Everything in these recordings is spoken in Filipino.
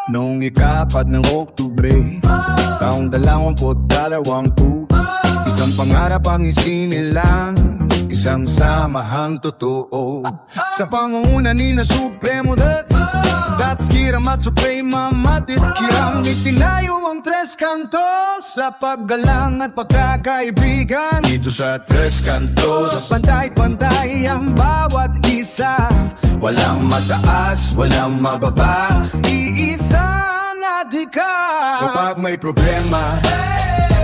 Noong ika-4 ng Oktubre, taong 2020, isang pangarap ang isinilang, isang samahang totoo. Sa pangunguna ni na Supremo That's Kiram at Suprema Matit Kiram, itinayo ang Tres Cantos sa paggalang at pagkakaibigan. Dito sa Tres Cantos, sa pantay-pantay ang bawat isa. Walang mataas, walang mababa, iisang adhika. Kapag may problema,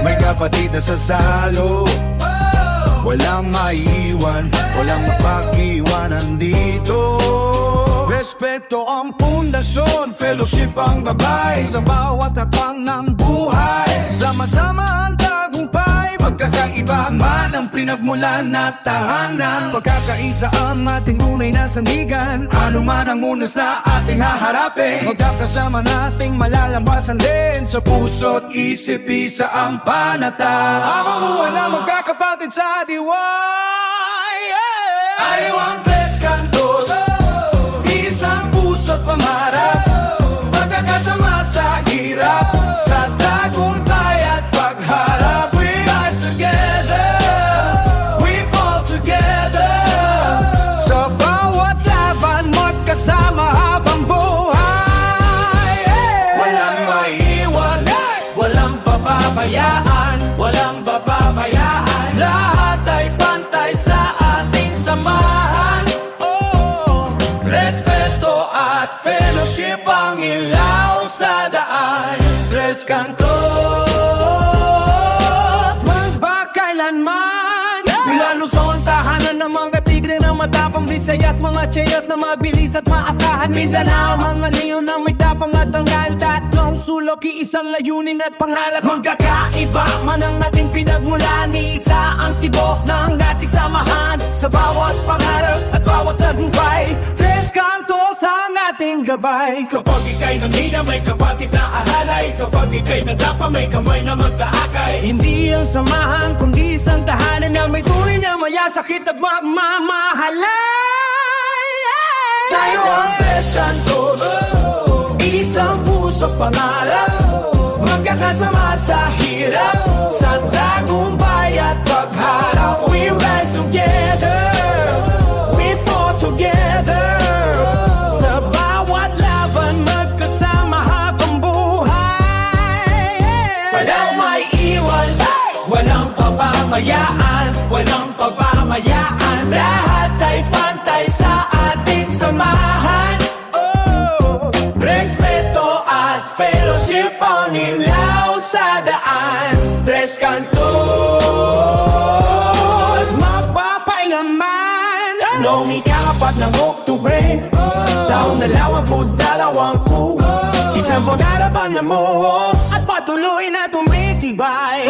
may kapatid na sasalo. Walang maiiwan, walang mapag-iwanan dito. Respeto ang pundasyon, fellowship ang gabay sa bawat hakbang ng buhay. Sama-sama ang tagumpay, magkakaiba man ang pinagmulan at tahanan. Pagkakaisa ang ating tunay na sandigan, ano man ang unas na ating haharapin. Magkakasama nating malalambasan din sa puso't isip, isa ang panata. Ako na magkakapatid sa diway, I want Tres Cantos, isang puso't pangarap, magkakasama sa hirap, sa tagumpay at pagharap. We rise together, we fall together, sa bawat laban magkasama habang buhay. Walang maiiwan, walang pababayaan, walang bababayaan. Lahat ay pantay sa ating samahan. Respeto at fellowship ang ilaw sa daan. Tres Cantos, magpakailanman. Mula Luzon, tahanan ng mga tigre na matapang. Visayas, mga chayot na mabilis at maasahan. Mindanao, mga leon na may tapang at tanggal. Tatlong sulok, iisang layunin at pangarap. Magkakaiba man ang ating pinagmulan, isa ang tibok ng ating samahan. Sa bawat pangarap at bawat tagumpay, Tres Cantos ang ating gabay. Kapag ika'y nanghina, may kapatid na ahalay. Kapag ika'y nadapa, may kamay na mag-aakay. Hindi ang samahan, kundi isang tahanan na may tunay na mayasakit at magmamahalay. Tayo ang Tres Cantos, isang pusok pangarap, magkakasama sa hirap, sa tagumpay at pagharap. We rise together, we fall together, sa bawat laban magkasama habang buhay. Walang maiiwan, walang pababayaan, walang pababayaan. Lahat ay pantay sa ating samahan. Respeto at fellowship ang ilaw sa daan. Tres Cantos, magpapailaman. Noong ika-4 ng Oktubre, taong 2020, isang pangarap ang namuo at patuloy na tumitibay.